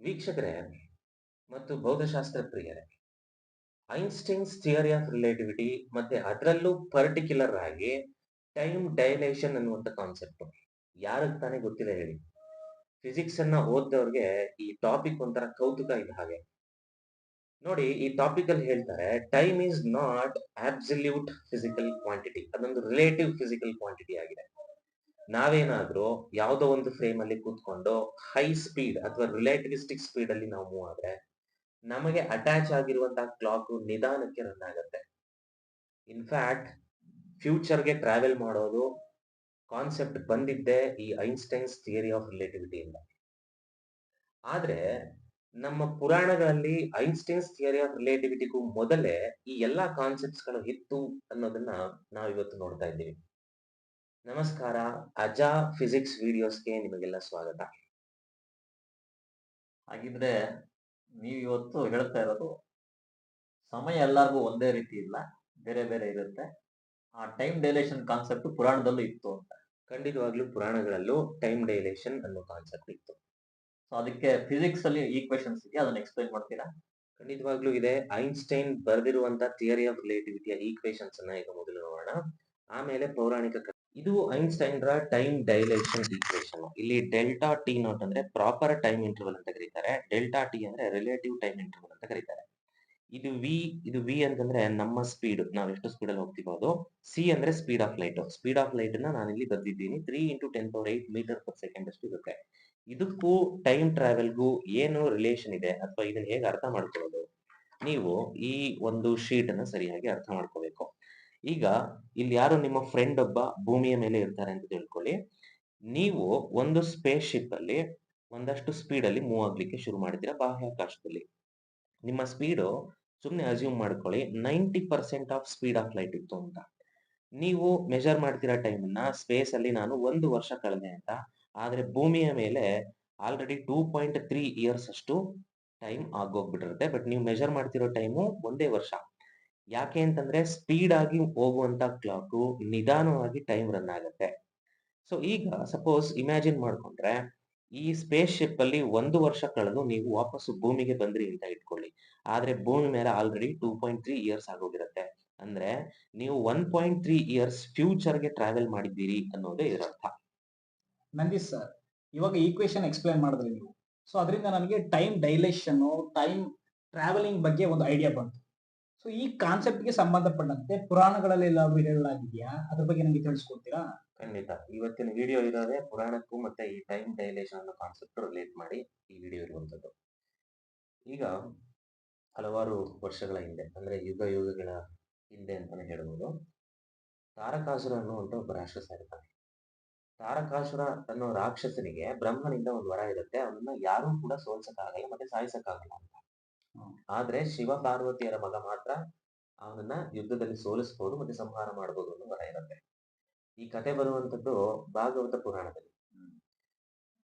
ವೀಕ್ಷಕರೇ ಮತ್ತು ಭೌತಶಾಸ್ತ್ರ ಪ್ರಿಯರೇ, ಐನ್ಸ್ಟೈನ್ಸ್ ಥಿಯರಿ ಆಫ್ ರಿಲೇಟಿವಿಟಿ ಮತ್ತೆ ಅದರಲ್ಲೂ ಪರ್ಟಿಕ್ಯುಲರ್ ಆಗಿ ಟೈಮ್ ಡೈಲೇಷನ್ ಅನ್ನುವಂಥ ಕಾನ್ಸೆಪ್ಟ್ ಯಾರಿಗೆ ತಾನೇ ಗೊತ್ತಿಲ್ಲ ಹೇಳಿ. ಫಿಸಿಕ್ಸ್ ಅನ್ನ ಓದ್ದವ್ರಿಗೆ ಈ ಟಾಪಿಕ್ ಒಂಥರ ಕೌತುಕ ಇದ್ದ ಹಾಗೆ. ನೋಡಿ, ಈ ಟಾಪಿಕ್ ಅಲ್ಲಿ ಹೇಳ್ತಾರೆ time is not absolute physical quantity, ಅದೊಂದು ರಿಲೇಟಿವ್ ಫಿಸಿಕಲ್ ಕ್ವಾಂಟಿಟಿ ಆಗಿದೆ. ನಾವೇನಾದ್ರೂ ಯಾವುದೋ ಒಂದು ಫ್ರೇಮ್ ಅಲ್ಲಿ ಕೂತ್ಕೊಂಡು ಹೈ ಸ್ಪೀಡ್ ಅಥವಾ ರಿಲೇಟಿವಿಸ್ಟಿಕ್ ಸ್ಪೀಡ್ ಅಲ್ಲಿ ನಾವು ಮೂವ್ ಆದ್ರೆ ನಮಗೆ ಅಟ್ಯಾಚ್ ಆಗಿರುವಂತಹ ಕ್ಲಾಕ್ ನಿಧಾನಕ್ಕೆ ರನ್ ಆಗುತ್ತೆ. ಇನ್ಫ್ಯಾಕ್ಟ್ ಫ್ಯೂಚರ್ಗೆ ಟ್ರಾವೆಲ್ ಮಾಡೋದು ಕಾನ್ಸೆಪ್ಟ್ ಬಂದಿದ್ದೆ ಈ ಐನ್ಸ್ಟೈನ್ಸ್ ಥಿಯರಿ ಆಫ್ ರಿಲೇಟಿವಿಟಿಯಿಂದ. ಆದ್ರೆ ನಮ್ಮ ಪುರಾಣಗಳಲ್ಲಿ ಐನ್ಸ್ಟೈನ್ಸ್ ಥಿಯರಿ ಆಫ್ ರಿಲೇಟಿವಿಟಿಗೂ ಮೊದಲೇ ಈ ಎಲ್ಲಾ ಕಾನ್ಸೆಪ್ಟ್ಸ್ ಗಳು ಇತ್ತು ಅನ್ನೋದನ್ನ ನಾವು ಇವತ್ತು ನೋಡ್ತಾ ಇದ್ದೀವಿ. ನಮಸ್ಕಾರ, ಅಜಾ ಫಿಸಿಕ್ಸ್ ವಿಡಿಯೋಸ್ಗೆ ನಿಮಗೆಲ್ಲ ಸ್ವಾಗತ. ಹಾಗಿದ್ರೆ ನೀವು ಇವತ್ತು ಹೇಳ್ತಾ ಇರೋದು ಸಮಯ ಎಲ್ಲರಿಗೂ ಒಂದೇ ರೀತಿ ಇಲ್ಲ, ಬೇರೆ ಬೇರೆ ಇರುತ್ತೆ. ಆ ಟೈಮ್ ಡೈಲೇಷನ್ ಕಾನ್ಸೆಪ್ಟ್ ಪುರಾಣದಲ್ಲೂ ಇತ್ತು ಅಂತ. ಖಂಡಿತವಾಗ್ಲೂ ಪುರಾಣಗಳಲ್ಲೂ ಟೈಮ್ ಡೈಲೇಷನ್ ಅನ್ನೋ ಕಾನ್ಸೆಪ್ಟ್ ಇತ್ತು. ಸೊ ಅದಕ್ಕೆ ಫಿಸಿಕ್ಸ್ ಅಲ್ಲಿ ಈಕ್ವೇಶನ್ಸ್ ಇದೆಯಾ, ಅದನ್ನ ಎಕ್ಸ್ಪ್ಲೈನ್ ಮಾಡ್ತೀರಾ? ಖಂಡಿತವಾಗ್ಲೂ ಇದೆ. ಐನ್ಸ್ಟೈನ್ ಬರೆದಿರುವಂತ ಥಿಯರಿ ಆಫ್ ರಿಲೇಟಿವಿಟಿಯ ಈಕ್ವೇಶನ್ಸ್ ಅನ್ನ ಈಗ ಮೊದಲು ನೋಡೋಣ, ಆಮೇಲೆ ಪೌರಾಣಿಕ ಇದು ಐನ್ಸ್ಟೈನ್ ರ ಟೈಮ್ ಡೈಲೇಷನ್ ಈಕ್ವೇಶನ್. ಇಲ್ಲಿ ಡೆಲ್ಟಾ ಟಿ ನಾಟ್ ಅಂದ್ರೆ ಪ್ರಾಪರ್ ಟೈಮ್ ಇಂಟರ್ವಲ್ ಅಂತ ಕರೀತಾರೆ, ಡೆಲ್ಟಾ ಟಿ ಅಂದ್ರೆ ರಿಲೇಟಿವ್ ಟೈಮ್ ಇಂಟರ್ವಲ್ ಅಂತ ಕರೀತಾರೆ. ಇದು ವಿ ಅಂತಂದ್ರೆ ನಮ್ಮ ಸ್ಪೀಡ್, ನಾವು ಎಷ್ಟು ಸ್ಪೀಡ್ ಅಲ್ಲಿ ಹೋಗ್ತಿರೋದು. ಸಿ ಅಂದ್ರೆ speed of light. Speed of light ನ ನಾನು ಇಲ್ಲಿ ಬರ್ದಿದ್ದೀನಿ 3 × 10⁸ ಮೀಟರ್ ಪರ್ ಸೆಕೆಂಡ್ ಅಷ್ಟು ಇರುತ್ತೆ. ಇದಕ್ಕೂ ಟೈಮ್ ಟ್ರಾವೆಲ್ಗೂ ಏನು ರಿಲೇಷನ್ ಇದೆ ಅಥವಾ ಇದನ್ನ ಹೇಗೆ ಅರ್ಥ ಮಾಡ್ಕೊಳ್ಳೋದು, ನೀವು ಈ ಒಂದು ಶೀಟ್ ಅನ್ನ ಸರಿಯಾಗಿ ಅರ್ಥ ಮಾಡ್ಕೋಬೇಕು. ಈಗ ಇಲ್ಲಿ ಯಾರು ನಿಮ್ಮ ಫ್ರೆಂಡ್ ಒಬ್ಬ ಭೂಮಿಯ ಮೇಲೆ ಇರ್ತಾರೆ ಅಂತ ತಿಳ್ಕೊಳ್ಳಿ. ನೀವು ಒಂದು ಸ್ಪೇಸ್ ಶಿಪ್ ಅಲ್ಲಿ ಒಂದಷ್ಟು ಸ್ಪೀಡ್ ಅಲ್ಲಿ ಮೂವ್ ಆಗ್ಲಿಕ್ಕೆ ಶುರು ಮಾಡಿದ್ದೀರಾ ಬಾಹ್ಯಾಕಾಶದಲ್ಲಿ. ನಿಮ್ಮ ಸ್ಪೀಡು ಸುಮ್ಮನೆ ಅಸ್ಯೂಮ್ ಮಾಡ್ಕೊಳ್ಳಿ 90% ಆಫ್ ಸ್ಪೀಡ್ ಆಫ್ ಲೈಟ್ ಇತ್ತು ಅಂತ. ನೀವು ಮೆಜರ್ ಮಾಡ್ತಿರೋ ಟೈಮ್ ಅನ್ನ ಸ್ಪೇಸ್ ಅಲ್ಲಿ ನಾನು 1 ವರ್ಷ ಕಳೆದೆ ಅಂತ. ಆದ್ರೆ ಭೂಮಿಯ ಮೇಲೆ ಆಲ್ರೆಡಿ 2.3 ಇಯರ್ಸ್ ಅಷ್ಟು ಟೈಮ್ ಆಗೋಗ್ಬಿಟ್ಟಿರುತ್ತೆ. ಬಟ್ ನೀವು ಮೆಜರ್ ಮಾಡ್ತಿರೋ ಟೈಮು 1 ವರ್ಷ. ಯಾಕೆ ಅಂತಂದ್ರೆ ಸ್ಪೀಡ್ ಆಗಿ ಹೋಗುವಂತ ಕ್ಲಾಕು ನಿಧಾನವಾಗಿ ಟೈಮ್ ರನ್ ಆಗುತ್ತೆ. ಸೊ ಈಗ ಸಪೋಸ್ ಇಮ್ಯಾಜಿನ್ ಮಾಡ್ಕೊಂಡ್ರೆ ಈ ಸ್ಪೇಸ್ ಶಿಪ್ ಅಲ್ಲಿ 1 ವರ್ಷ ಕಳೆದು ನೀವು ವಾಪಸ್ಸು ಭೂಮಿಗೆ ಬಂದ್ರಿ ಅಂತ ಇಟ್ಕೊಳ್ಳಿ. ಆದ್ರೆ ಭೂಮಿ ಮೇಲೆ ಆಲ್ರೆಡಿ 2.3 ಇಯರ್ಸ್ ಆಗೋಗಿರುತ್ತೆ. ಅಂದ್ರೆ ನೀವು 1.3 ಇಯರ್ಸ್ ಫ್ಯೂಚರ್ಗೆ ಟ್ರಾವೆಲ್ ಮಾಡಿದ್ದೀರಿ ಅನ್ನೋದೇ ಇದರ ಅರ್ಥ. ನಂದೀಶ್ ಸರ್, ಇವಾಗ ಈಕ್ವೇಶನ್ ಎಕ್ಸ್ಪ್ಲೈನ್ ಮಾಡಿದ್ರಿ ನೀವು. ಸೊ ಅದರಿಂದ ನನಗೆ ಟೈಮ್ ಡೈಲೇಷನ್, ಟೈಮ್ ಟ್ರಾವೆಲಿಂಗ್ ಬಗ್ಗೆ ಒಂದು ಐಡಿಯಾ ಬಂತು. ಸೊ ಈ ಕಾನ್ಸೆಪ್ಟ್ಗೆ ಸಂಬಂಧಪಟ್ಟಂತೆ ಪುರಾಣಗಳಲ್ಲಿ ಎಲ್ಲಾದ್ರೂ ಹೇಳಲಾಗಿದೆಯಾ, ಅದ್ರ ಬಗ್ಗೆ ನನಗೆ ತಿಳಿಸ್ಕೊಡ್ತೀರಾ? ಖಂಡಿತ. ಇವತ್ತಿನ ವಿಡಿಯೋ ಇರೋದೇ ಪುರಾಣಕ್ಕೂ ಮತ್ತೆ ಈ ಟೈಮ್ ಡೈಲೇಷನ್ ಅನ್ನೋ ಕಾನ್ಸೆಪ್ಟ್ ರಿಲೇಟ್ ಮಾಡಿ ಈ ವಿಡಿಯೋ ಇರುವಂತದ್ದು. ಈಗ ಹಲವಾರು ವರ್ಷಗಳ ಹಿಂದೆ, ಅಂದ್ರೆ ಯುಗಗಳ ಹಿಂದೆ ಅಂತಾನೆ ಹೇಳ್ಬೋದು, ತಾರಕಾಸುರ ಅನ್ನುವಂತ ಒಬ್ಬ ರಾಕ್ಷಸ ಇರ್ತಾನೆ. ತಾರಕಾಸುರ ಅನ್ನೋ ರಾಕ್ಷಸನಿಗೆ ಬ್ರಹ್ಮನಿಂದ ಒಂದು ವರ ಇರುತ್ತೆ, ಅವನನ್ನ ಯಾರೂ ಕೂಡ ಸೋಲ್ಸಕ್ಕಾಗಲ್ಲ ಮತ್ತೆ ಸಾಯಿಸಕ್ಕಾಗಲ್ಲ ಅಂತ. ಆದ್ರೆ ಶಿವ ಪಾರ್ವತಿಯರ ಮಗ ಮಾತ್ರ ಅವನನ್ನ ಯುದ್ಧದಲ್ಲಿ ಸೋಲಿಸಬಹುದು ಮತ್ತೆ ಸಂಹಾರ ಮಾಡಬಹುದು ಅನ್ನೋ ವರ ಇರುತ್ತೆ. ಈ ಕತೆ ಬರುವಂತದ್ದು ಭಾಗವತ ಪುರಾಣದಲ್ಲಿ.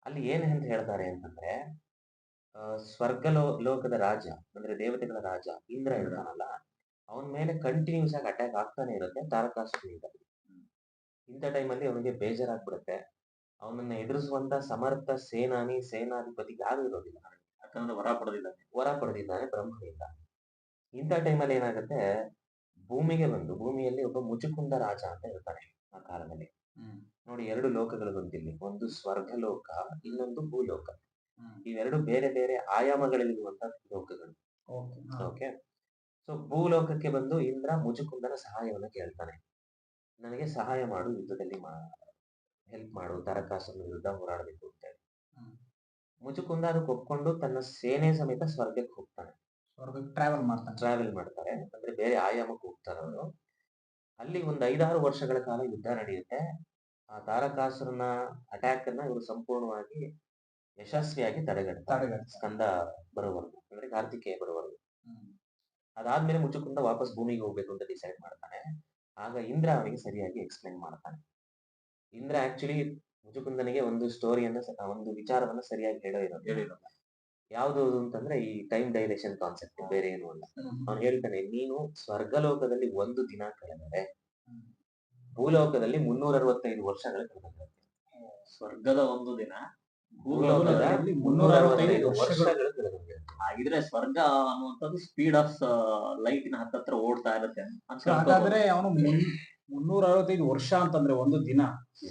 ಅಲ್ಲಿ ಏನ್ ಅಂತ ಹೇಳ್ತಾರೆ ಅಂತಂದ್ರೆ, ಸ್ವರ್ಗ ಲೋಕದ ರಾಜ ಅಂದ್ರೆ ದೇವತೆಗಳ ರಾಜ ಇಂದ್ರ ಇರ್ತಾನಲ್ಲ, ಅವನ ಮೇಲೆ ಕಂಟಿನ್ಯೂಸ್ ಆಗಿ ಅಟ್ಯಾಕ್ ಆಗ್ತಾನೆ ಇರುತ್ತೆ ತಾರಕಾಸುರನಿಂದ. ಇಂಥ ಟೈಮಲ್ಲಿ ಅವನಿಗೆ ಬೇಜಾರಾಗ್ಬಿಡುತ್ತೆ. ಅವನನ್ನ ಎದುರಿಸುವಂತ ಸಮರ್ಥ ಸೇನಾಧಿಪತಿ ಯಾರು ಇರೋದಿಲ್ಲ, ಯಾಕಂದ್ರೆ ವರ ಪಡೆದಿದ್ದಾನೆ ಬ್ರಹ್ಮನಿಂದ. ಇಂಥ ಟೈಮಲ್ಲಿ ಏನಾಗುತ್ತೆ, ಭೂಮಿಯಲ್ಲಿ ಒಬ್ಬ ಮುಚುಕುಂದ ರಾಜ ಅಂತ ಇರ್ತಾನೆ ಆ ಕಾಲದಲ್ಲಿ. ನೋಡಿ, 2 ಲೋಕಗಳು ಬಂದಿಲ್ಲಿ, ಒಂದು ಸ್ವರ್ಗ ಲೋಕ, ಇನ್ನೊಂದು ಭೂಲೋಕ. ಇವೆರಡು ಬೇರೆ ಬೇರೆ ಆಯಾಮಗಳಲ್ಲಿರುವಂತ ಲೋಕಗಳು. ಓಕೆ. ಸೊ ಭೂಲೋಕಕ್ಕೆ ಬಂದು ಇಂದ್ರ ಮುಚುಕುಂದನ ಸಹಾಯವನ್ನ ಕೇಳ್ತಾನೆ. ನನಗೆ ಸಹಾಯ ಮಾಡು, ಯುದ್ಧದಲ್ಲಿ ಹೆಲ್ಪ್ ಮಾಡು, ತಾರಕಾಸುರನ ವಿರುದ್ಧ ಹೋರಾಡಬೇಕು ಅಂತ ಹೇಳಿ. ಮುಚುಕುಂದ ಅದಕ್ಕೆ ಒಪ್ಕೊಂಡು ತನ್ನ ಸೇನೆ ಸಮೇತ ಸ್ವರ್ಗಕ್ಕೆ ಹೋಗ್ತಾನೆ. ಟ್ರಾವೆಲ್ ಮಾಡ್ತಾರೆ, ಅಂದ್ರೆ ಬೇರೆ ಆಯಾಮಕ್ಕೆ ಹೋಗ್ತಾರೆ ಅವರು. ಅಲ್ಲಿ ಒಂದು 5-6 ವರ್ಷಗಳ ಕಾಲ ಯುದ್ಧ ನಡೆಯುತ್ತೆ. ಆ ತಾರಕಾಸುರನ ಅಟ್ಯಾಕ್ ಅನ್ನ ಇವರು ಸಂಪೂರ್ಣವಾಗಿ ಯಶಸ್ವಿಯಾಗಿ ತಡೆಗಟ್ತಾರೆ, ಸ್ಕಂದ ಬರೋವರೆಗೂ, ಅಂದ್ರೆ ಕಾರ್ತಿಕೇಯ ಬರೋವರೆಗೂ. ಅದಾದ್ಮೇಲೆ ಮುಚುಕುಂದ ವಾಪಸ್ ಭೂಮಿಗೆ ಹೋಗ್ಬೇಕು ಅಂತ ಡಿಸೈಡ್ ಮಾಡ್ತಾನೆ. ಆಗ ಇಂದ್ರ ಅವನಿಗೆ ಸರಿಯಾಗಿ ಎಕ್ಸ್ಪ್ಲೈನ್ ಮಾಡ್ತಾನೆ. ಇಂದ್ರ ಆಕ್ಚುಲಿ ಮುಚುಕುಂದನಿಗೆ ಒಂದು ಸ್ಟೋರಿಯನ್ನ, ಒಂದು ವಿಚಾರವನ್ನ ಸರಿಯಾಗಿ ಹೇಳಿರೋದು. ಯಾವ್ದು ಅಂತಂದ್ರೆ ಈ ಟೈಮ್ ಡೈಲೇಷನ್ ಕಾನ್ಸೆಪ್ಟ್, ಬೇರೆ ಏನು ಅಲ್ಲ. ಅವ್ನು ಹೇಳ್ತಾನೆ, ನೀನು ಸ್ವರ್ಗಲೋಕದಲ್ಲಿ 1 ದಿನ ಕಳೆದರೆ ಭೂಲೋಕದಲ್ಲಿ 365 ವರ್ಷಗಳು ಕಳೆದಿರುತ್ತೆ. ಸ್ವರ್ಗದ 1 ದಿನ ಭೂಲೋಕದಲ್ಲಿ 365 ವರ್ಷಗಳು. ಕಳೆದೋಗಿರುತ್ತೆ. ಹಾಗಿದ್ರೆ ಸ್ವರ್ಗ ಅನ್ನುವಂಥದ್ದು ಸ್ಪೀಡ್ ಆಫ್ ಲೈಟಿನ ಹತ್ತತ್ರ ಓಡ್ತಾ ಇರುತ್ತೆ ಅಂತ So ಹಾಗಾದ್ರೆ ಅವನು 365 ವರ್ಷ ಅಂತಂದ್ರೆ ಒಂದು ದಿನ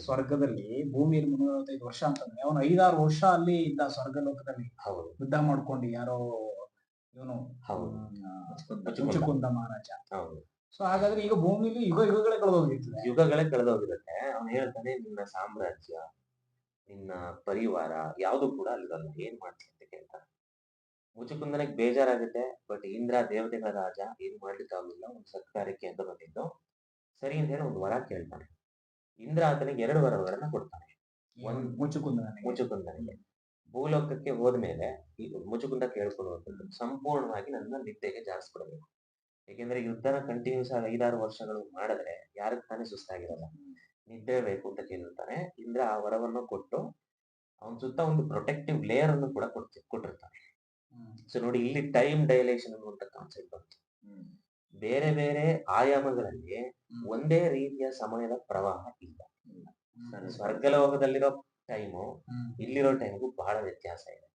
ಸ್ವರ್ಗದಲ್ಲಿ, ಭೂಮಿಯಲ್ಲಿ 365 ವರ್ಷ ಅಂತಂದ್ರೆ ಅವನು 5-6 ವರ್ಷ ಅಲ್ಲಿ ಇದ್ದ ಸ್ವರ್ಗ ಲೋಕದಲ್ಲಿ ಹೌದು ಯುದ್ಧ ಮಾಡ್ಕೊಂಡು ಯಾರೋ ಇವನು ಹೌದು ಮುಚುಕುಂದ ಮಹಾರಾಜ. ಹೌದು ಸೊ ಹಾಗಾದ್ರೆ ಈಗ ಭೂಮಿಲಿ ಯುಗಗಳೇ ಕಳೆದೋಗಿರ್ತದೆ. ಯುಗಗಳೇ ಕಳೆದೋಗಿರುತ್ತೆ. ಅವನು ಹೇಳ್ತಾನೆ ನಿನ್ನ ಸಾಮ್ರಾಜ್ಯ, ನಿನ್ನ ಪರಿವಾರ ಯಾವುದು ಕೂಡ ಅಲ್ಲಿರಲ್ಲ, ಏನ್ ಮಾಡ್ತೀನಿ ಅಂತ ಕೇಳ್ತಾನೆ. ಮುಚುಕುಂದನಿಗೆ ಬೇಜಾರಾಗುತ್ತೆ. ಬಟ್ ಇಂದ್ರ ದೇವತೆಗಳ ರಾಜ, ಏನ್ ಮಾಡ್ಲಿಕ್ಕಾಗಲಿಲ್ಲ, ಒಂದು ಸತ್ಕಾರ್ಯಕ್ಕೆ ಅಂತ ಬಂದಿದ್ದು. ಸರಿ ಅಂತ ಹೇಳಿ ಒಂದು ವರ ಕೇಳ್ತಾನೆ. ಇಂದ್ರ ಆತನಿಗೆ 2 ವರಗಳನ್ನ ಕೊಡ್ತಾನೆ. ಮುಚುಕುಂದನಿಗೆ ಭೂಲೋಕಕ್ಕೆ ಹೋದ್ಮೇಲೆ ಈ ಮುಚುಕುಂದ ಕೇಳ್ಕೊಳ್ಳುವಂಥದ್ದು, ಸಂಪೂರ್ಣವಾಗಿ ನನ್ನ ನಿದ್ದೆಗೆ ಜಾರಿಸ್ಬಿಡಬೇಕು. ಏಕೆಂದ್ರೆ ಯುದ್ಧನ ಕಂಟಿನ್ಯೂಸ್ ಆಗಿ 5-6 ವರ್ಷಗಳು ಮಾಡಿದ್ರೆ ಯಾರಿಗೆ ತಾನೇ ಸುಸ್ತಾಗಿರಲ್ಲ, ನಿದ್ದೆ ಬೇಕು ಅಂತ ಕೇಳಿರ್ತಾನೆ. ಇಂದ್ರ ಆ ವರವನ್ನು ಕೊಟ್ಟು ಅವನ ಸುತ್ತ ಒಂದು ಪ್ರೊಟೆಕ್ಟಿವ್ ಲೇಯರ್ ಅನ್ನು ಕೂಡ ಕೊಟ್ಟಿರ್ತಾನೆ. ಸೊ ನೋಡಿ, ಇಲ್ಲಿ ಟೈಮ್ ಡೈಲೇಷನ್ ಅನ್ನುವಂತ ಕಾನ್ಸೆಪ್ಟ್ ಬಂತು. ಬೇರೆ ಬೇರೆ ಆಯಾಮಗಳಲ್ಲಿ ಒಂದೇ ರೀತಿಯ ಸಮಯದ ಪ್ರವಾಹ ಇಲ್ಲ. ಸ್ವರ್ಗಲೋಕದಲ್ಲಿರೋ ಟೈಮು ಇಲ್ಲಿರೋ ಟೈಮ್ಗೂ ಬಹಳ ವ್ಯತ್ಯಾಸ ಇದೆ.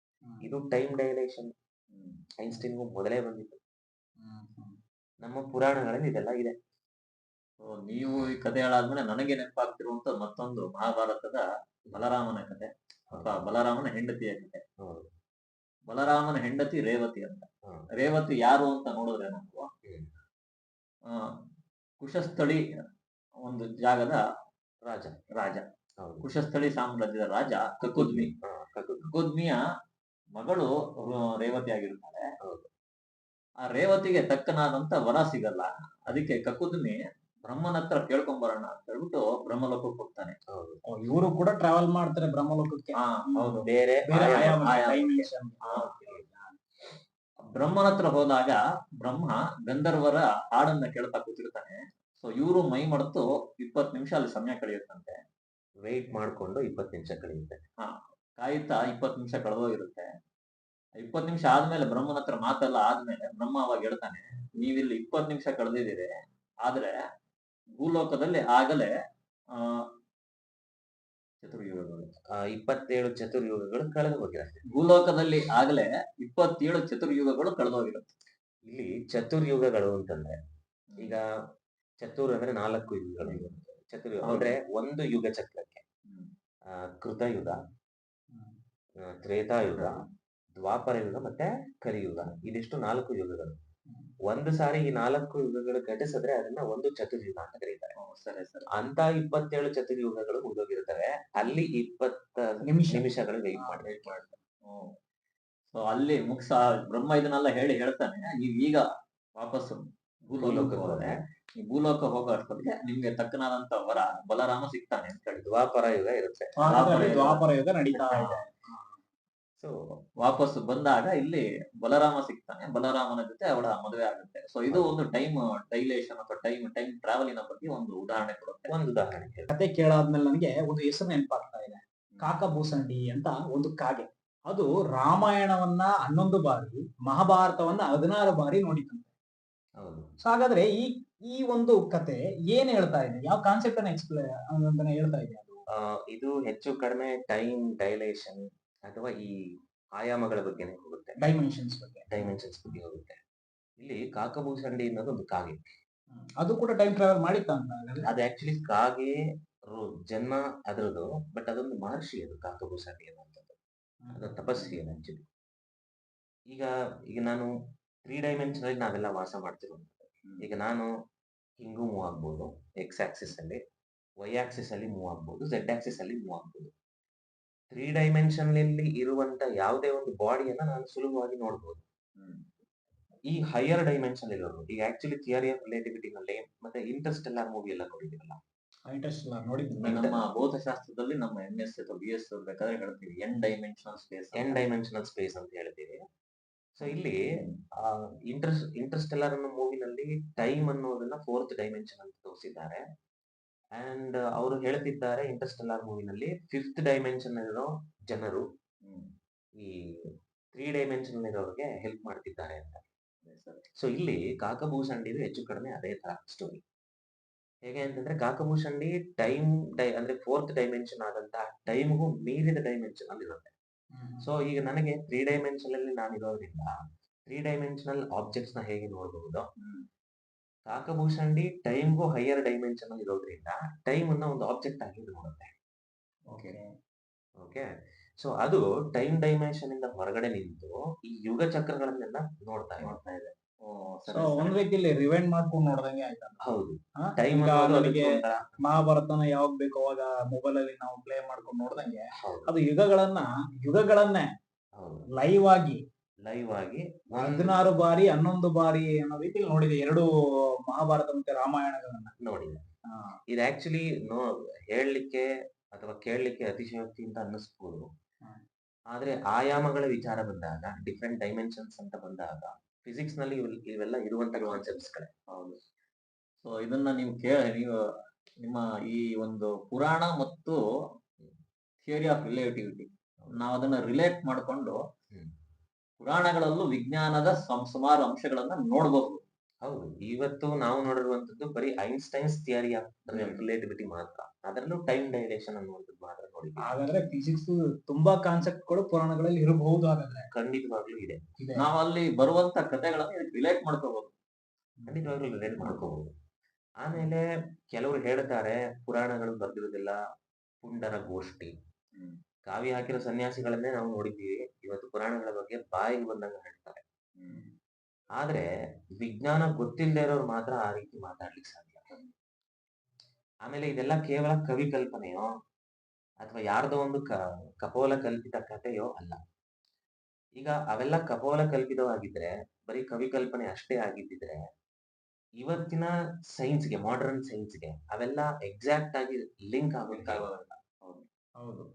ಇದು ಟೈಮ್ ಡೈಲೇಷನ್ ಐನ್ಸ್ಟೈನ್ಗೂ ಮೊದಲೇ ಬಂದಿತ್ತು. ನಮ್ಮ ಪುರಾಣಗಳಲ್ಲಿ ಇದೆಲ್ಲ ಇದೆ. ನೀವು ಈ ಕಥೆ ಹೇಳಾದ್ಮೇಲೆ ನನಗೆ ನೆನಪಾಗ್ತಿರುವಂತ ಮತ್ತೊಂದು ಮಹಾಭಾರತದ ಬಲರಾಮನ ಕತೆ ಅಥವಾ ಬಲರಾಮನ ಹೆಂಡತಿಯ ಕತೆ. ಬಲರಾಮನ ಹೆಂಡತಿ ರೇವತಿ ಅಂತ. ರೇವತಿ ಯಾರು ಅಂತ ನೋಡಿದ್ರೆ ನಾವು ಕುಶಸ್ಥಳಿ ಒಂದು ಜಾಗದ ರಾಜ ಕುಶಸ್ಥಳಿ ಸಾಮ್ರಾಜ್ಯದ ರಾಜ ಕಕುದ್ಮಿ. ಕಕುದ್ಮಿಯ ಮಗಳು ರೇವತಿ ಆಗಿರ್ತಾಳೆ. ಆ ರೇವತಿಗೆ ತಕ್ಕನಾದಂತ ವರ ಸಿಗಲ್ಲ. ಅದಕ್ಕೆ ಕಕುದ್ಮಿ ಬ್ರಹ್ಮನ ಹತ್ರ ಕೇಳ್ಕೊಂಡ್ ಬರೋಣ ಅಂತ ಹೇಳ್ಬಿಟ್ಟು ಬ್ರಹ್ಮಲೋಕಕ್ಕೆ ಹೋಗ್ತಾನೆ. ಇವರು ಕೂಡ ಟ್ರಾವೆಲ್ ಮಾಡ್ತಾರೆ ಬ್ರಹ್ಮಲೋಕಕ್ಕೆ. ಹೌದು, ಬೇರೆ ಬ್ರಹ್ಮನ ಹತ್ರ ಹೋದಾಗ ಬ್ರಹ್ಮ ಗಂಧರ್ವರ ಹಾಡನ್ನ ಕೇಳ್ತಾ ಕೂತಿರ್ತಾನೆ. ಸೊ ಇವರು ಮೈ ಮರೆತು 20 ನಿಮಿಷ ಅಲ್ಲಿ ಸಮಯ ಕಳೆಯುತ್ತಂತೆ. ವೆಯ್ಟ್ ಮಾಡ್ಕೊಂಡು 20 ನಿಮಿಷ ಕಳೆಯುತ್ತೆ. ಕಾಯುತ್ತಾ 20 ನಿಮಿಷ ಕಳೆದೋಗಿರುತ್ತೆ. 20 ನಿಮಿಷ ಆದ್ಮೇಲೆ ಬ್ರಹ್ಮನ ಹತ್ರ ಮಾತೆಲ್ಲ ಆದ್ಮೇಲೆ ಬ್ರಹ್ಮ ಅವಾಗ ಹೇಳ್ತಾನೆ, ನೀವಿಲ್ಲಿ 20 ನಿಮಿಷ ಕಳೆದಿದ್ದೀರಿ, ಆದ್ರೆ ಭೂಲೋಕದಲ್ಲಿ ಆಗಲೇ ಚತುರ್ಯುಗಗಳು 27 ಚತುರ್ಯುಗಗಳು ಕಳೆದು ಹೋಗಿರುತ್ತೆ. ಭೂಲೋಕದಲ್ಲಿ ಆಗಲೇ 27 ಚತುರ್ಯುಗಗಳು ಕಳೆದೋಗಿರುತ್ತೆ. ಇಲ್ಲಿ ಚತುರ್ಯುಗಗಳು ಅಂತಂದ್ರೆ ಈಗ ಚತುರ್ ಅಂದ್ರೆ 4 ಯುಗಗಳು. ಚತುರ್ಯುಗ ಅಂದ್ರೆ ಒಂದು ಯುಗ ಚಕ್ರಕ್ಕೆ ಕೃತಯುಗ, ತ್ರೇತಾಯುಗ, ದ್ವಾಪರ ಯುಗ ಮತ್ತೆ ಕಲಿಯುಗ, ಇದಿಷ್ಟು 4 ಯುಗಗಳು. ಒಂದು ಸಾರಿ ಈ 4 ಯುಗಗಳು ಘಟಿಸಿದ್ರೆ ಅದನ್ನ ಒಂದು ಚತುರ್ಯುಗ ಅಂತ ಕರೀತಾರೆ. ಅಂತ 27 ಚತುರ್ಯುಗಗಳು ಮುಗಿದೋಗಿರ್ತವೆ. ಅಲ್ಲಿ 20 ನಿಮಿಷಗಳು ವೆಯ್ಟ್ ಮಾಡ್ತಾರೆ. ಸೊ ಅಲ್ಲಿ ಬ್ರಹ್ಮ ಇದನ್ನೆಲ್ಲ ಹೇಳ್ತಾನೆ, ನೀವ್ ಈಗ ವಾಪಸ್ ಭೂಲೋಕಕ್ಕೆ ಹೋದ್ರೆ ಈ ಭೂಲೋಕ ಹೋಗೋ ಅಷ್ಟೊತ್ತಿಗೆ ನಿಮ್ಗೆ ತಕ್ಕನಾದಂತ ವರ ಬಲರಾಮ ಸಿಗ್ತಾನೆ ಅಂತ ಹೇಳಿ. ದ್ವಾಪರ ಯುಗ ಇರುತ್ತೆ. ದ್ವಾಪರ ಯುಗ ನಡೀತಾ ಇದೆ. ಸೊ ವಾಪಸ್ ಬಂದಾಗ ಇಲ್ಲಿ ಬಲರಾಮ ಸಿಗ್ತಾನೆ. ಬಲರಾಮನ ಜೊತೆ ಅವಳ ಮದುವೆ ಆಗುತ್ತೆ. ಸೊ ಇದು ಒಂದು ಟೈಮ್ ಡೈಲೇಷನ್ ಅಥವಾ ಟೈಮ್ ಟ್ರಾವೆಲಿನ ಬಗ್ಗೆ ಒಂದು ಉದಾಹರಣೆ ಕೊಡುತ್ತೆ. ಒಂದು ಉದಾಹರಣೆ ಕತೆ ಕೇಳಾದ್ಮೇಲೆ ನನಗೆ ಒಂದು ಹೆಸರು ನೆನಪಾಗ್ತಾ ಇದೆ. ಕಾಕಭೂಸಂಡಿ ಅಂತ ಒಂದು ಕಾಗೆ. ಅದು ರಾಮಾಯಣವನ್ನ 11 ಬಾರಿ, ಮಹಾಭಾರತವನ್ನ 16 ಬಾರಿ ನೋಡಿತಂತೆ. ಸೊ ಹಾಗಾದ್ರೆ ಈ ಒಂದು ಕತೆ ಏನ್ ಹೇಳ್ತಾ ಇದೆ, ಯಾವ ಕಾನ್ಸೆಪ್ಟ್ ಅನ್ನ ಎಕ್ಸ್ಪ್ಲೇನ್ ಹೇಳ್ತಾ ಇದೆ ಅದು? ಇದು ಹೆಚ್ಚು ಕಡಿಮೆ ಟೈಮ್ ಡೈಲೇಷನ್ ಅಥವಾ ಈ ಆಯಾಮಗಳ ಬಗ್ಗೆನೇ ಹೋಗುತ್ತೆ. ಡೈಮೆನ್ಷನ್ಸ್ ಬಗ್ಗೆ ಹೋಗುತ್ತೆ. ಇಲ್ಲಿ ಕಾಕಭೂಸಂಡಿ ಅನ್ನೋದು ಒಂದು ಕಾಗೆ. ಅದು ಕೂಡ ಟೈಮ್ ಟ್ರಾವೆಲ್ ಮಾಡಿತ್ತ ಅಂತ? ಅದು ಆಕ್ಚುಲಿ ಕಾಗೆ ಜನ್ಮ ಅದ್ರದ್ದು, ಬಟ್ ಅದೊಂದು ಮಹರ್ಷಿ. ಅದು ಕಾಕಭೂಸಂಡಿ ಅನ್ನುವಂಥದ್ದು ಅದು ತಪಸ್ವಿ ಅದು ಆಕ್ಚುಲಿ. ಈಗ ನಾನು 3 ಡೈಮೆನ್ಷನ್ ಅಲ್ಲಿ ನಾವೆಲ್ಲ ವಾಸ ಮಾಡ್ತಿರೋದು. ಈಗ ನಾನು ಹಿಂಗೂ ಮೂವ್ ಆಗ್ಬೋದು, ಎಕ್ಸ್ ಆಕ್ಸಿಸ್ ಅಲ್ಲಿ, ವೈ ಆಕ್ಸಿಸ್ ಅಲ್ಲಿ ಮೂವ್ ಆಗ್ಬೋದು, ಝೆಡ್ ಆಕ್ಸಿಸ್ ಅಲ್ಲಿ ಮೂವ್ ಆಗ್ಬೋದು. 3 ಡೈಮೆನ್ಷನ್ ಅಲ್ಲಿ ಇರುವಂತ ಯಾವುದೇ ಒಂದು ಬಾಡಿಯನ್ನ ನಾನು ಸುಲಭವಾಗಿ ನೋಡ್ಬೋದು. ಈ ಹೈಯರ್ ಡೈಮೆನ್ಷನ್ ಇರೋರು, ಈಗ ಆಕ್ಚುಲಿ ಥಿಯರಿ ಆಫ್ ರಿಲೇಟಿವಿಟಿ ನಲ್ಲಿ ಮತ್ತೆ ಇಂಟರ್ಸ್ಟೆಲ್ಲಾರ್ ಮೂವಿ ಎಲ್ಲ ನೋಡಿದಿರಲ್ಲ. ನಮ್ಮ ಭೌತಶಾಸ್ತ್ರದಲ್ಲಿ ನಮ್ಮ MS ಅಥವಾ BS ಬೇಕಾದ್ರೆ ಹೇಳ್ತೀವಿ ಎನ್ ಡೈಮೆನ್ಷನಲ್ ಸ್ಪೇಸ್ ಅಂತ ಹೇಳ್ತೀವಿ. ಸೊ ಇಲ್ಲಿ ಇಂಟರ್ಸ್ಟೆಲ್ಲಾರ್ ಅನ್ನೋ ಮೂವಿನಲ್ಲಿ ಟೈಮ್ ಅನ್ನೋದನ್ನ 4th ಡೈಮೆನ್ಷನ್ ಅಂತ ತೋರಿಸಿದ್ದಾರೆ. ಅಂಡ್ ಅವರು ಹೇಳ್ತಿದ್ದಾರೆ ಇಂಟರ್ಸ್ಟೆಲ್ಲಾರ್ ಮೂವಿನಲ್ಲಿ 5th ಡೈಮೆನ್ಷನ್ ಇರೋ ಜನರು ಈ 3 ಡೈಮೆನ್ಷನ್ ಇರೋರಿಗೆ ಹೆಲ್ಪ್ ಮಾಡ್ತಿದ್ದಾರೆ ಅಂತ. ಸೊ ಇಲ್ಲಿ ಕಾಕಭೂಸಂಡಿ ಹೆಚ್ಚು ಕಡಿಮೆ ಅದೇ ತರ ಸ್ಟೋರಿ. ಹೇಗೆ ಅಂತಂದ್ರೆ ಕಾಕಭೂಸಂಡಿ ಅಂದ್ರೆ 4th ಡೈಮೆನ್ಷನ್ ಆದಂತಹ ಟೈಮ್ಗೂ ಮೀರಿದ ಡೈಮೆನ್ಷನ್ ಅಲ್ಲಿ ಇರುತ್ತೆ. ಸೊ ಈಗ ನನಗೆ 3 ಡೈಮೆನ್ಷನ್ ಅಲ್ಲಿ ನಾನು ಇರೋದ್ರಿಂದ 3 ಡೈಮೆನ್ಷನಲ್ ಆಬ್ಜೆಕ್ಟ್ಸ್ ನ ಹೇಗೆ ನೋಡಬಹುದು, ಕಾಕಭೂಷಣಿ ಟೈಮ್ಗೂ ಹೈಯರ್ ಡೈಮೆನ್ಷನ್ ಅಲ್ಲಿ ಇರೋದ್ರಿಂದ ಟೈಮ್ ಅನ್ನ ಒಂದು ಆಬ್ಜೆಕ್ಟ್ ಆಗಿ ನೋಡುತ್ತೆ. ಓಕೆ, ಸೊ ಅದು ಟೈಮ್ ಡೈಮೆನ್ಷನ್ ಇಂದ ಹೊರಗಡೆ ನಿಂತು ಈ ಯುಗ ಚಕ್ರಗಳನ್ನೆಲ್ಲ ನೋಡ್ತಾ ಇದೆ. ಸೊ ಒಂದ್ ರೀತಿಯಲ್ಲಿ ರಿವೈಂಡ್ ಮಾಡ್ಕೊಂಡು ನೋಡ್ದಂಗೆ ಆಯ್ತಲ್ಲ. ಹೌದು, ಹಾ? ಟೈಮ್ ಈಗ ಅನ್ನೋದು ನನಗೆ ಅದಕ್ಕೆ ಒಂಥರ ಮಹಾಭಾರತನ ಯಾವಾಗ ಬೇಕೋ ಅವಾಗ ಮೊಬೈಲ್ ಅಲ್ಲಿ ನಾವು ಪ್ಲೇ ಮಾಡ್ಕೊಂಡು ನೋಡ್ದಂಗೆ ಹೌದು ಅದು ಯುಗಗಳನ್ನೇ ಹೌದು ಲೈವ್ ಆಗಿ ಲೈವ್ ಆಗಿ 16 ಬಾರಿ 11 ಬಾರಿ ಅನ್ನೋ ರೀತಿಯಲ್ಲಿ ನೋಡಿದೆ ಎರಡು ಮಹಾಭಾರತ ಮತ್ತೆ ರಾಮಾಯಣಗಳನ್ನ. ನೋಡಿದೆ. ಆ, ಇದು ಆಕ್ಚುಲಿ ಹೇಳಲಿಕ್ಕೆ ಅಥವಾ ಕೇಳಲಿಕ್ಕೆ ಅತಿಶಯೋಕ್ತಿ ಅಂತ ಅನ್ನಿಸ್ಬೋದು. ಹ್ಮ್. ಆದ್ರೆ ಆಯಾಮಗಳ ವಿಚಾರ ಬಂದಾಗ, ಡಿಫ್ರೆಂಟ್ ಡೈಮೆನ್ಷನ್ಸ್ ಅಂತ ಬಂದಾಗ, ಫಿಸಿಕ್ಸ್ ನಲ್ಲಿ ಇವೆಲ್ಲ ಇರುವಂತ ಕಾನ್ಸೆಪ್ಟ್ಸ್ ಗಳೇ. ಹೌದು. ಸೊ ಇದನ್ನ ನೀವು ನಿಮ್ಮ ಈ ಒಂದು ಪುರಾಣ ಮತ್ತು ಥಿಯರಿ ಆಫ್ ರಿಲೇಟಿವಿಟಿ ನಾವು ಅದನ್ನ ರಿಲೇಟ್ ಮಾಡಿಕೊಂಡು ಹ್ಮ್. ಪುರಾಣಗಳಲ್ಲೂ ವಿಜ್ಞಾನದ ಸುಮಾರು ಅಂಶಗಳನ್ನ ನೋಡಬಹುದು. ಹೌದು, ಇವತ್ತು ನಾವು ನೋಡಿರುವಂತದ್ದು ಬರೀ ಐನ್ಸ್ಟೈನ್ಸ್ ಥಿಯರಿ ಆಫ್ ರಿಲೇಟಿವಿಟಿ ಮಾತ್ರ. ಅದರಲ್ಲೂ ಟೈಮ್ ಡೈಲೇಷನ್ ಅನ್ನುವಂಥದ್ದು ಮಾತ್ರ ನೋಡಿದ್ವಿ. ಹಾಗಾದ್ರೆ ಫಿಸಿಕ್ಸ್ ತುಂಬಾ ಕಾನ್ಸೆಪ್ಟ್ ಗಳು ಪುರಾಣಗಳಲ್ಲಿ ಇರಬಹುದು. ಹಾಗಾದ್ರೆ ಖಂಡಿತವಾಗ್ಲೂ ಇದೆ. ನಾವು ಅಲ್ಲಿ ಬರುವಂತ ಕಥೆಗಳನ್ನ ರಿಲೇಟ್ ಮಾಡ್ಕೋಬಹುದು. ಖಂಡಿತವಾಗ್ಲೂ ರಿಲೇಟ್ ಮಾಡ್ಕೋಬಹುದು. ಆಮೇಲೆ ಕೆಲವರು ಹೇಳ್ತಾರೆ ಪುರಾಣಗಳು ಬರ್ದಿರೋದಿಲ್ಲ ಪುಂಡರ ಗೋಷ್ಠಿ. ಕಾವಿ ಹಾಕಿರೋ ಸನ್ಯಾಸಿಗಳನ್ನೇ ನಾವು ನೋಡಿದ್ದೀವಿ ಇವತ್ತು ಪುರಾಣಗಳ ಬಗ್ಗೆ ಬಾಯಿಗೆ ಬಂದಂಗ ಹೇಳ್ತಾರೆ. ಆದ್ರೆ ವಿಜ್ಞಾನ ಗೊತ್ತಿಲ್ಲದೆ ಇರೋರು ಮಾತ್ರ ಆ ರೀತಿ ಮಾತಾಡ್ಲಿಕ್ಕೆ ಸಾಧ್ಯ. ಆಮೇಲೆ ಇದೆಲ್ಲ ಕೇವಲ ಕವಿ ಕಲ್ಪನೆಯೋ ಅಥವಾ ಯಾರ್ದೋ ಒಂದು ಕಪೋಲ ಕಲ್ಪಿತ ಕಥೆಯೋ ಅಲ್ಲ. ಈಗ ಅವೆಲ್ಲ ಕಪೋಲ ಕಲ್ಪಿತವಾಗಿದ್ರೆ, ಬರೀ ಕವಿ ಕಲ್ಪನೆ ಅಷ್ಟೇ ಆಗಿದ್ದಿದ್ರೆ ಇವತ್ತಿನ ಸೈನ್ಸ್ಗೆ, ಮಾಡರ್ನ್ ಸೈನ್ಸ್ಗೆ ಅವೆಲ್ಲ ಎಕ್ಸಾಕ್ಟ್ ಆಗಿ ಲಿಂಕ್ ಆಗೋದಕ್ಕಾಗೋಲ್ಲ. ಹೌದು,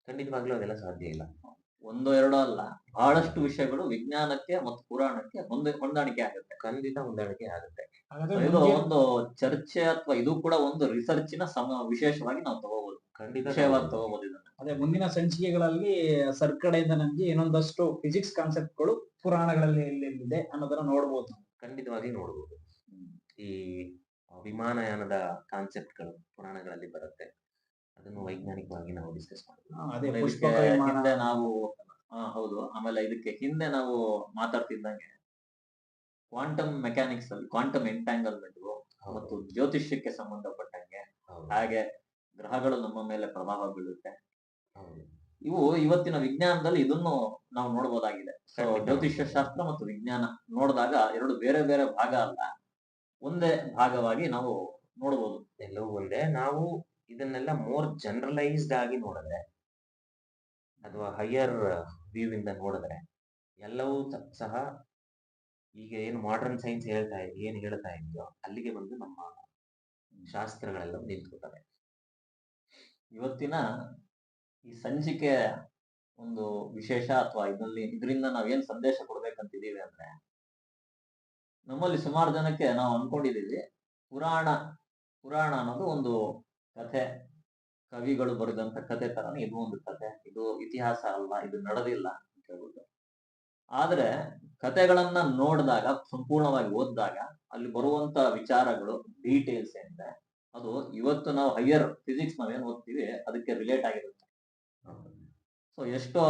ಖಂಡಿತವಾಗ್ಲೂ ಅದೆಲ್ಲ ಸಾಧ್ಯ ಇಲ್ಲ. ಒಂದೋ ಎರಡೋ ಅಲ್ಲ, ಬಹಳಷ್ಟು ವಿಷಯಗಳು ವಿಜ್ಞಾನಕ್ಕೆ ಮತ್ತು ಪುರಾಣಕ್ಕೆ ಹೊಂದಾಣಿಕೆ ಆಗುತ್ತೆ. ಖಂಡಿತ ಹೊಂದಾಣಿಕೆ ಆಗುತ್ತೆ. ಇದು ಒಂದು ಚರ್ಚೆ ಅಥವಾ ಇದು ಕೂಡ ಒಂದು ರಿಸರ್ಚಿನ ವಿಶೇಷವಾಗಿ ನಾವು ತಗೋಬಹುದು. ಖಂಡಿತ ವಿಷಯವಾಗಿ ತಗೋಬಹುದು ಇದನ್ನ. ಅದೇ ಮುಂದಿನ ಸಂಚಿಕೆಗಳಲ್ಲಿ ಸರ್ ಕಡೆಯಿಂದ ನಮ್ಗೆ ಇನ್ನೊಂದಷ್ಟು ಫಿಸಿಕ್ಸ್ ಕಾನ್ಸೆಪ್ಟ್ಗಳು ಪುರಾಣಗಳಲ್ಲಿ ಎಲ್ಲೆಲ್ಲಿದೆ ಅನ್ನೋದನ್ನ ನೋಡ್ಬೋದು. ಖಂಡಿತವಾಗಿ ನೋಡ್ಬೋದು. ಈ ವಿಮಾನಯಾನದ ಕಾನ್ಸೆಪ್ಟ್ಗಳು ಪುರಾಣಗಳಲ್ಲಿ ಬರುತ್ತೆ. ಅದನ್ನು ವೈಜ್ಞಾನಿಕವಾಗಿ ನಾವು ಡಿಸ್ಕಸ್ ಮಾಡ್ತೀವಿ. ಹಿಂದೆ ನಾವು ಹೌದು. ಆಮೇಲೆ ಇದಕ್ಕೆ ಹಿಂದೆ ನಾವು ಮಾತಾಡ್ತಿದ್ದಂಗೆ ಕ್ವಾಂಟಮ್ ಮೆಕ್ಯಾನಿಕ್ಸ್ ಅಲ್ಲಿ ಕ್ವಾಂಟಮ್ ಎಂಟ್ಯಾಂಗಲ್ಮೆಂಟ್ ಮತ್ತು ಜ್ಯೋತಿಷ್ಯಕ್ಕೆ ಸಂಬಂಧಪಟ್ಟಂಗೆ, ಹಾಗೆ ಗ್ರಹಗಳು ನಮ್ಮ ಮೇಲೆ ಪ್ರಭಾವ ಬೀಳುತ್ತೆ. ಇವು ಇವತ್ತಿನ ವಿಜ್ಞಾನದಲ್ಲಿ ಇದನ್ನು ನಾವು ನೋಡಬಹುದಾಗಿದೆ. ಸೊ ಜ್ಯೋತಿಷ್ಯ ಶಾಸ್ತ್ರ ಮತ್ತು ವಿಜ್ಞಾನ ನೋಡಿದಾಗ ಎರಡು ಬೇರೆ ಬೇರೆ ಭಾಗ ಅಲ್ಲ, ಒಂದೇ ಭಾಗವಾಗಿ ನಾವು ನೋಡಬಹುದು. ಎಲ್ಲವೂ ಒಂದೇ. ನಾವು ಇದನ್ನೆಲ್ಲ ಮೋರ್ ಜನರಲೈಸ್ಡ್ ಆಗಿ ನೋಡಿದ್ರೆ ಅಥವಾ ಹೈಯರ್ ವ್ಯೂ ಇಂದ ನೋಡಿದ್ರೆ ಎಲ್ಲವೂ ಸಹ ಈಗ ಏನು ಮಾಡರ್ನ್ ಸೈನ್ಸ್ ಹೇಳ್ತಾ ಇದೆಯೋ ಅಲ್ಲಿಗೆ ಬಂದು ನಮ್ಮ ಶಾಸ್ತ್ರಗಳೆಲ್ಲ ನಿಂತ್ಕೊತವೆ. ಇವತ್ತಿನ ಈ ಸಂಚಿಕೆ ಒಂದು ವಿಶೇಷ ಅಥವಾ ಇದರಿಂದ ನಾವೇನ್ ಸಂದೇಶ ಕೊಡ್ಬೇಕಂತಿದೀವಿ ಅಂದ್ರೆ, ನಮ್ಮಲ್ಲಿ ಸುಮಾರು ಜನಕ್ಕೆ ನಾವು ಅನ್ಕೊಂಡಿದೀವಿ ಪುರಾಣ ಅನ್ನೋದು ಒಂದು ಕಥೆ, ಕವಿಗಳು ಬರೆದಂತ ಕಥೆ ತರನೇ ಇದು ಒಂದು ಕಥೆ, ಇದು ಇತಿಹಾಸ ಅಲ್ಲ, ಇದು ನಡೆದಿಲ್ಲ ಅಂತ ಹೇಳ್ಬೋದು. ಆದ್ರೆ ಕಥೆಗಳನ್ನ ನೋಡಿದಾಗ, ಸಂಪೂರ್ಣವಾಗಿ ಓದಿದಾಗ ಅಲ್ಲಿ ಬರುವಂತ ವಿಚಾರಗಳು, ಡೀಟೇಲ್ಸ್ ಏನಿದೆ ಅದು ಇವತ್ತು ನಾವು ಹೈಯರ್ ಫಿಸಿಕ್ಸ್ ನಾವೇನ್ ಓದ್ತೀವಿ ಅದಕ್ಕೆ ರಿಲೇಟ್ ಆಗಿರುತ್ತೆ. ಸೊ ಎಷ್ಟೋ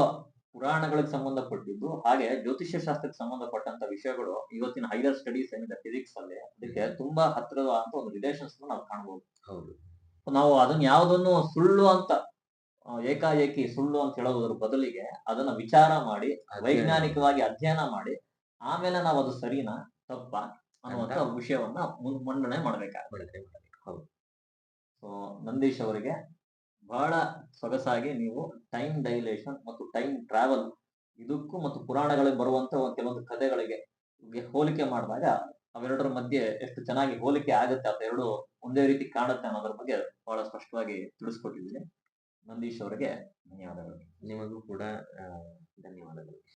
ಪುರಾಣಗಳಿಗೆ ಸಂಬಂಧಪಟ್ಟಿದ್ದು, ಹಾಗೆ ಜ್ಯೋತಿಷ್ಯ ಶಾಸ್ತ್ರಕ್ಕೆ ಸಂಬಂಧಪಟ್ಟಂತ ವಿಷಯಗಳು ಇವತ್ತಿನ ಹೈಯರ್ ಸ್ಟಡೀಸ್ ಏನಿದೆ ಫಿಸಿಕ್ಸ್ ಅಲ್ಲಿ ಅದಕ್ಕೆ ತುಂಬಾ ಹತ್ತಿರವಾದಂತ ಒಂದು ರಿಲೇಷನ್ಸ್ ನಾವು ಕಾಣಬಹುದು. ಹೌದು, ನಾವು ಅದನ್ನ ಯಾವುದನ್ನು ಸುಳ್ಳು ಅಂತ ಏಕಾಏಕಿ ಸುಳ್ಳು ಅಂತ ಹೇಳೋದ್ರ ಬದಲಿಗೆ ಅದನ್ನ ವಿಚಾರ ಮಾಡಿ, ವೈಜ್ಞಾನಿಕವಾಗಿ ಅಧ್ಯಯನ ಮಾಡಿ, ಆಮೇಲೆ ನಾವು ಅದು ಸರಿನಾ ತಪ್ಪಾ ಅನ್ನುವಂತ ವಿಷಯವನ್ನ ಮಂಡನೆ ಮಾಡ್ಬೇಕಾಗುತ್ತೆ. ಹೌದು. ಸೊ ನಂದೀಶ್ ಅವರಿಗೆ ಬಹಳ ಸೊಗಸಾಗಿ ನೀವು ಟೈಮ್ ಡೈಲೇಷನ್ ಮತ್ತು ಟೈಮ್ ಟ್ರಾವೆಲ್ ಇದಕ್ಕೂ ಮತ್ತು ಪುರಾಣಗಳಿಗೆ ಬರುವಂತ ಕೆಲವೊಂದು ಕಥೆಗಳಿಗೆ ಹೋಲಿಕೆ ಮಾಡಿದಾಗ ಅವೆರಡರ ಮಧ್ಯೆ ಎಷ್ಟು ಚೆನ್ನಾಗಿ ಹೋಲಿಕೆ ಆಗುತ್ತೆ, ಅವೆರಡು ಒಂದೇ ರೀತಿ ಕಾಣುತ್ತೆ ಅನ್ನೋದ್ರ ಬಗ್ಗೆ ಬಹಳ ಸ್ಪಷ್ಟವಾಗಿ ತಿಳಿಸ್ಕೊಟ್ಟಿದ್ದೀನಿ. ನಂದೀಶ್ ಅವರಿಗೆ ಧನ್ಯವಾದಗಳು. ನಿಮಗೂ ಕೂಡ ಧನ್ಯವಾದಗಳು.